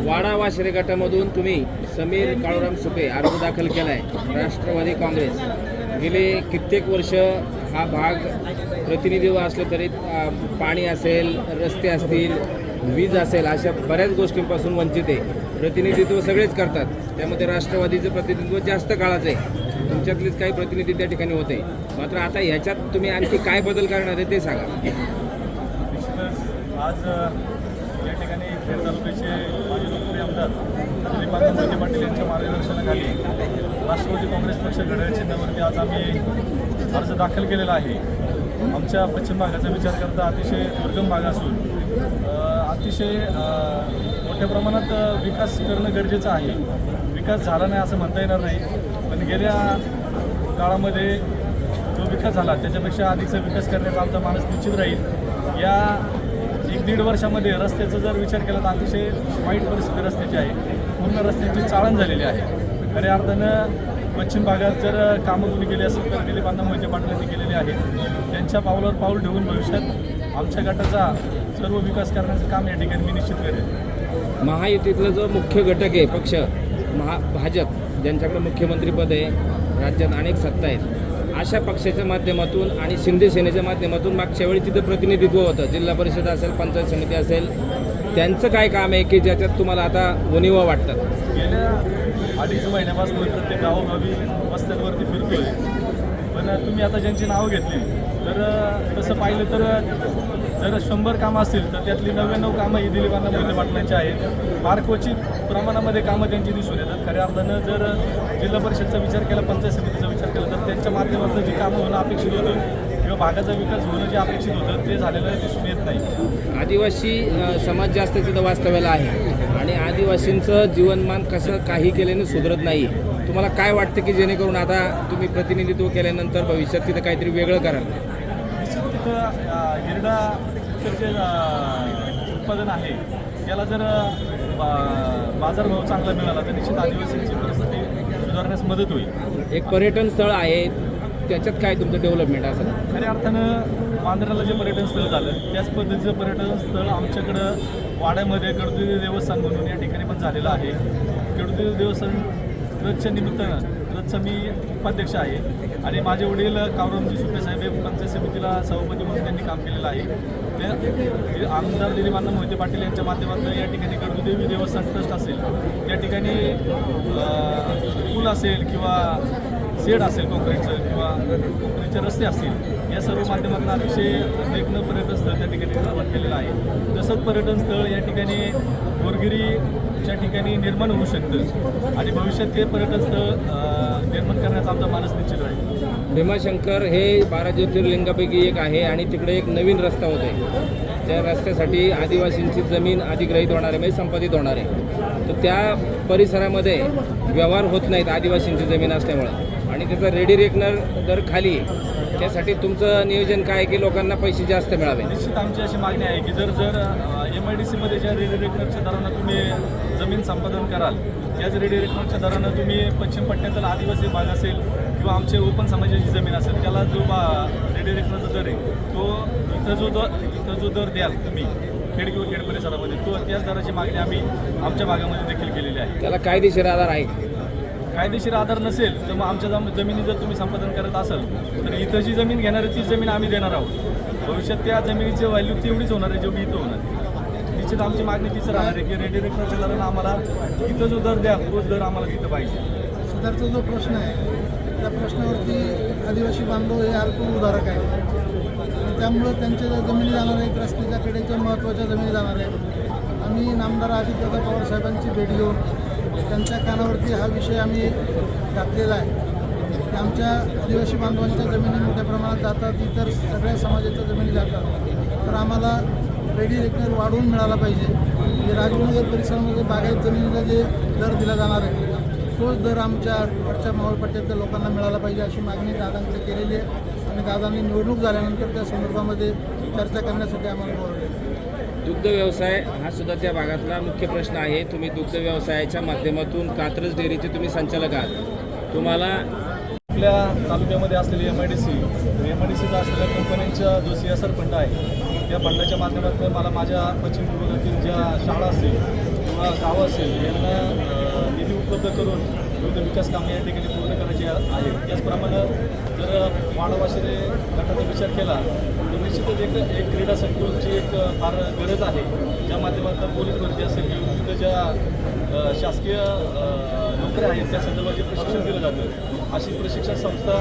वाडा वाशिरे गटामधून तुम्ही समीर काळूराम सुपे अर्ज दाखल केलाय. राष्ट्रवादी काँग्रेस गेले कित्येक वर्ष हा भाग प्रतिनिधी असले तरी पाणी असेल, रस्ते असतील, वीज असेल, अशा बऱ्याच गोष्टींपासून वंचित आहे. प्रतिनिधित्व सगळेच करतात, त्यामध्ये राष्ट्रवादीचं प्रतिनिधित्व जास्त काळाचं आहे. तुमच्यातलेच काही प्रतिनिधी त्या ठिकाणी होते. मात्र आता ह्याच्यात तुम्ही आणखी काय बदल करणार आहे ते सांगा. आज या ठिकाणी खेड तालुक्याचे माजी लोकप्रिय आमदार दिलीप मोहिते पाटील यांच्या मार्गदर्शनाखाली राष्ट्रवादी काँग्रेस पक्ष घड्याळ चिन्हावरती आज आम्ही अर्ज दाखल केलेला आहे. आमच्या पश्चिम भागाचा विचार करता अतिशय दुर्गम भाग असून अतिशय मोठ्या प्रमाणात विकास करणं गरजेचं आहे. विकास झाला नाही असं म्हणता येणार नाही, पण गेल्या काळामध्ये जो विकास झाला त्याच्यापेक्षा अधिकचा विकास करण्याचा आमचा मानस निश्चित राहील. या 1-1.5 वर्षामध्ये रस्त्याचा जर विचार केला तर अतिशय वाईट परिस्थिती रस्त्याची आहे. पूर्ण रस्त्याची चाळण झालेली आहे. खऱ्या अर्थानं पश्चिम भागात जर कामं तुम्ही केली असेल तर दिलीप मोहिते पाटील यांनी केलेली आहे. त्यांच्या पावलावर पाऊल ठेवून भविष्यात आमच्या गटाचा सर्व विकास करण्याचं काम या ठिकाणी मी निश्चित करेन. महायुतीतला जो मुख्य घटक आहे पक्ष भाजप, ज्यांच्याकडे मुख्यमंत्रीपद आहे, राज्यात अनेक सत्ता आहेत, अशा पक्षाच्या माध्यमातून आणि शिंदे सेनेच्या माध्यमातून मागच्या वेळी तिथं प्रतिनिधित्व होतं. जिल्हा परिषद असेल, पंचायत समिती असेल, त्यांचं काय काम आहे की ज्याच्यात तुम्हाला आता उणिवा वाटतात? गेल्या 2.5 महिन्यापासून प्रत्येक गावोगावी वस्त्यांवरती फिरतोय. पण तुम्ही आता ज्यांची नावं घेतली तर तसं पाहिलं तर जर 100 कामं असतील तर त्यातली 99 कामं ही दिलीप मोहिते पाटलांची आहेत. फार क्वचित प्रमाणामध्ये कामं त्यांची दिसून येतात. खऱ्या अर्थानं जर जिल्हा परिषदचा विचार केला, पंचायत समितीचा विचार केला तर त्यांच्या माध्यमातून जी कामं होणं अपेक्षित होतं किंवा भागाचा विकास होणं जे अपेक्षित होतं ते झालेलं दिसून येत नाही. आदिवासी समाज जास्त तिथं वास्तव्याला आहे आणि आदिवासींचं जीवनमान कसं काही केल्याने सुधरत नाही. तुम्हाला काय वाटतं की जेणेकरून आता तुम्ही प्रतिनिधित्व केल्यानंतर भविष्यात तिथं काहीतरी वेगळं कराल? निश्चित तिथं हिरडाचं जे उत्पादन आहे त्याला जर बाजारभाव चांगला मिळाला तर निश्चित आदिवासींची परिस्थिती सुधारण्यास मदत होईल. एक पर्यटन स्थळ आहे, त्याच्यात काय तुमचं डेव्हलपमेंट असेल? खऱ्या अर्थानं मांजराला जे पर्यटन स्थळ झालं त्याच पद्धतीचं पर्यटन स्थळ आमच्याकडं वाड्यामध्ये कडुदेवी देवस्थान म्हणून या ठिकाणी पण झालेलं आहे. कडुदेवी देवस्थान रथच्या निमित्तानं रथचा मी उपाध्यक्ष आहे आणि माझे वडील काळूरामजी सुपे साहेब हे पंचायत समितीला सभापती म्हणून त्यांनी काम केलेलं आहे. ते आमदार दिलीप मोहिते पाटील यांच्या माध्यमातून या ठिकाणी कडुदेवी देवस्थान ट्रस्ट असेल, त्या ठिकाणी पूल असेल किंवा शेड असेल काँक्रीटचं किंवा काँक्रीटचे रस्ते असतील, या सर्व माध्यमातून अतिशय देखणं पर्यटन स्थळ त्या ठिकाणी निर्माण केलेलं आहे. तसंच पर्यटन स्थळ या ठिकाणी गोरगिरीच्या ठिकाणी निर्माण होऊ शकतं आणि भविष्यात ते पर्यटन स्थळ निर्माण करण्याचा आमचा मानस निश्चित राहील. भीमाशंकर हे 12 ज्योतिर्लिंगापैकी एक आहे आणि तिकडे एक नवीन रस्ता होतोय. त्या रस्त्यासाठी आदिवासींची जमीन अधिग्रहित होणार आहे, म्हणजे संपादित होणार आहे. तर त्या परिसरामध्ये व्यवहार होत नाहीत आदिवासींची जमीन असल्यामुळं आणि त्याचा रेडी रेकनर दर खाली आहे. त्यासाठी तुमचं नियोजन काय आहे की लोकांना पैसे जास्त मिळावे? निश्चित आमची अशी मागणी आहे की जर MIDCमध्ये ज्या रेडी रेकनरच्या दरानं तुम्ही जमीन संपादन कराल, त्याच रेडी रेकनरच्या दरानं तुम्ही पश्चिम पट्ट्यातील आदिवासी भाग असेल किंवा आमचे ओपन समाजाची जमीन असेल त्याला जो रेडी रेकनरचा दर आहे तो इथं जो दर द्याल तुम्ही खेड किंवा खेड परिसरामध्ये, तो त्याच दराची मागणी आम्ही आमच्या भागामध्ये देखील केलेली आहे. त्याला कायदेशीर आधार आहे? कायदेशीर आधार नसेल तर मग आमच्या जमिनी जर तुम्ही संपादन करत असाल तर इथं जी जमीन घेणार आहे ती जमीन आम्ही देणार आहोत. भविष्यात त्या जमिनीची व्हॅल्यू तेवढीच होणार आहे जेवढी इथं होणार. निश्चित आमची मागणी तीच राहणार आहे की रेडी रेकनरच्या दरानं आम्हाला इथं जो दर द्या तोच दर आम्हाला तिथं पाहिजे. सदरचा जो प्रश्न आहे त्या प्रश्नावरती आदिवासी बांधव हे अल्प उदाहरक आहे. त्यामुळं त्यांच्या ज्या जमिनी जाणार आहेत रस्त्याच्या कडेच्या महत्त्वाच्या जमिनी जाणार आहेत. आम्ही नामदार अजितदादा पवार साहेबांची भेट घेऊन त्यांच्या कानावरती हा विषय आम्ही टाकलेला आहे की आमच्या आदिवासी बांधवांच्या जमिनी मोठ्या प्रमाणात जातात, इतर सगळ्या समाजाच्या जमिनी जातात, तर आम्हाला रेडी रेकनर वाढवून मिळाला पाहिजे. म्हणजे राजनगर परिसरामध्ये बागायत जमिनीला जे दर दिला जाणार आहे तोच दर आमच्या वरच्या मावळपट्ट्यातल्या लोकांना मिळाला पाहिजे अशी मागणी दादांकडे केलेली आहे आणि दादांनी निवडणूक झाल्यानंतर त्या संदर्भामध्ये चर्चा करण्यासाठी आम्हाला बोलवले. दुग्ध व्यवसाय हा सुद्धा त्या भागातला मुख्य प्रश्न आहे. तुम्ही दुग्ध व्यवसायाच्या माध्यमातून कात्रज डेअरीचे तुम्ही संचालक आहात. तुम्हाला आपल्या तालुक्यामध्ये असलेली MIDCचा असलेल्या कंपन्यांचा जो CSR फंड आहे त्या फंडाच्या माध्यमातून मला माझ्या पश्चिम विभागातील ज्या शाळा असेल किंवा गावं असेल यांना निधी उपलब्ध करून विविध विकास कामे या ठिकाणी पूर्ण करायची आहे. त्याचप्रमाणे जर वाडावाशिरे गटाचा विचार केला तर निश्चितच एक क्रीडा संकुलची एक फार गरज आहे. ज्या माध्यमातून पोलीस भरती असेल किंवा विविध ज्या शासकीय नोकऱ्या आहेत त्या संदर्भात प्रशिक्षण दिलं जातं. अशी प्रशिक्षण संस्था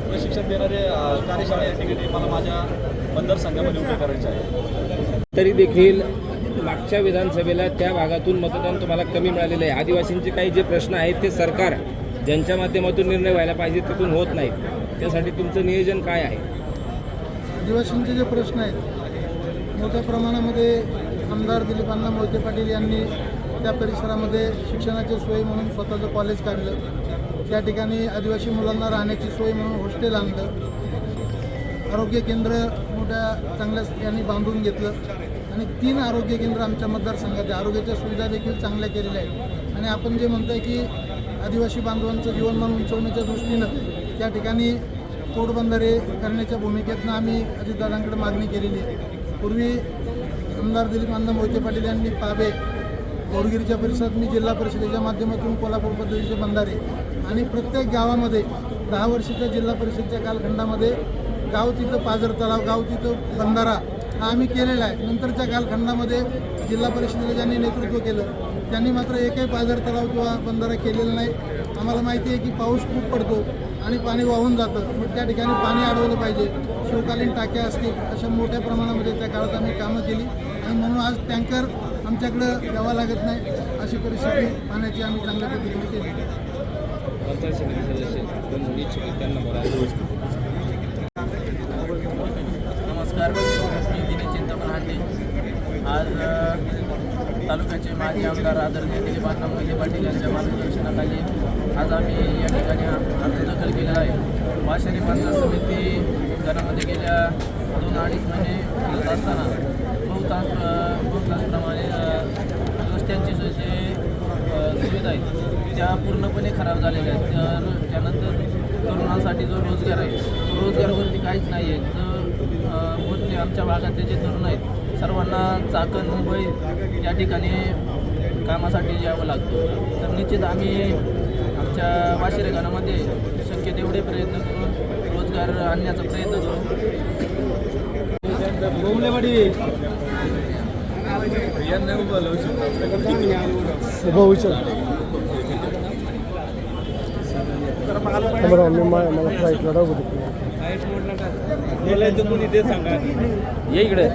प्रशिक्षण देणारे कार्यशाळा या ठिकाणी मला माझ्या मतदारसंघामध्ये उभे करायचे आहे. तरी देखील मागच्या विधानसभेला त्या भागातून मतदान तुम्हाला कमी मिळालेलं आहे. आदिवासींचे काही जे प्रश्न आहेत ते सरकार ज्यांच्या माध्यमातून निर्णय व्हायला पाहिजे तिथून होत नाहीत. त्यासाठी तुमचं नियोजन काय आहे? आदिवासींचे जे प्रश्न आहेत मोठ्या प्रमाणामध्ये आमदार दिलीपांना मोहिते पाटील यांनी त्या परिसरामध्ये शिक्षणाची सोय म्हणून स्वतःचं कॉलेज काढलं. त्या ठिकाणी आदिवासी मुलांना राहण्याची सोय म्हणून हॉस्टेल आणलं. आरोग्य केंद्र मोठ्या चांगल्या यांनी बांधून घेतलं आणि 3 आरोग्य केंद्र आमच्या मतदारसंघाच्या आरोग्याच्या सुविधा देखील चांगल्या केलेल्या आहेत. आणि आपण जे म्हणतोय की आदिवासी बांधवांचं जीवनमान उंचवण्याच्या दृष्टीनं त्या ठिकाणी पोटबंधारे करण्याच्या भूमिकेतनं आम्ही अजितदादांकडे मागणी केलेली आहे. पूर्वी आमदार दिलीपांना मोहिते पाटील यांनी पाबे बोरगिरीच्या परिसरात मी जिल्हा परिषदेच्या माध्यमातून कोल्हापूर पद्धतीचे बंधारे आणि प्रत्येक गावामध्ये 10 वर्षाच्या जिल्हा परिषदेच्या कालखंडामध्ये गाव तिथं पाझर तलाव, गाव तिथं बंधारा हा आम्ही केलेला आहे. नंतरच्या कालखंडामध्ये जिल्हा परिषदेला ज्यांनी नेतृत्व केलं त्यांनी मात्र एकही पाझर तलाव किंवा बंधारा केलेला नाही. आम्हाला माहिती आहे की पाऊस खूप पडतो आणि पाणी वाहून जातं. मग त्या ठिकाणी पाणी अडवलं पाहिजे. शिवकालीन टाक्या असतील अशा मोठ्या प्रमाणामध्ये त्या काळात आम्ही कामं केली आणि म्हणून आज टँकर आमच्याकडं यावं लागत नाही अशी परिस्थिती पाण्याची आम्ही चांगल्या पद्धतीने केली. नमस्कार, मी दिनेश चिंतामण हांडे. आज तालुक्याचे माजी आमदार आदरणीय दिलीपांना मोहिते पाटील यांच्या मार्गदर्शनाखाली आज आम्ही या ठिकाणी अर्ज दाखल केलेला आहे. वाशिरी पंचायत समिती गणामध्ये गेल्या 2-2.5 महिने फिरत असताना बहुतांशप्रमाणे रस्त्यांची जे सुविधा आहेत त्या पूर्णपणे खराब झालेल्या आहेत. तर त्यानंतर तरुणांसाठी जो रोजगार आहे तो रोजगारावरती काहीच नाही आहे. तर मोठे आमच्या भागातले जे तरुण आहेत सर्वांना चाकण, मुंबई या ठिकाणी कामासाठी यावं लागतं. तर निश्चित आम्ही आमच्या वाशिरे गावामध्ये शक्य तेवढे प्रयत्न करून रोजगार आणण्याचा प्रयत्न करू. मला फ्लाईटला राहू ये इकडे. मी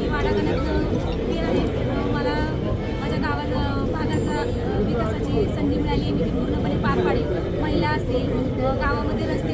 वाडागणातनं उभी आहे. मला माझ्या भागाचा विकासाची संधी मिळाली. मी ती पूर्णपणे पार पाडेल. महिला असेल, गावामध्ये रस्ते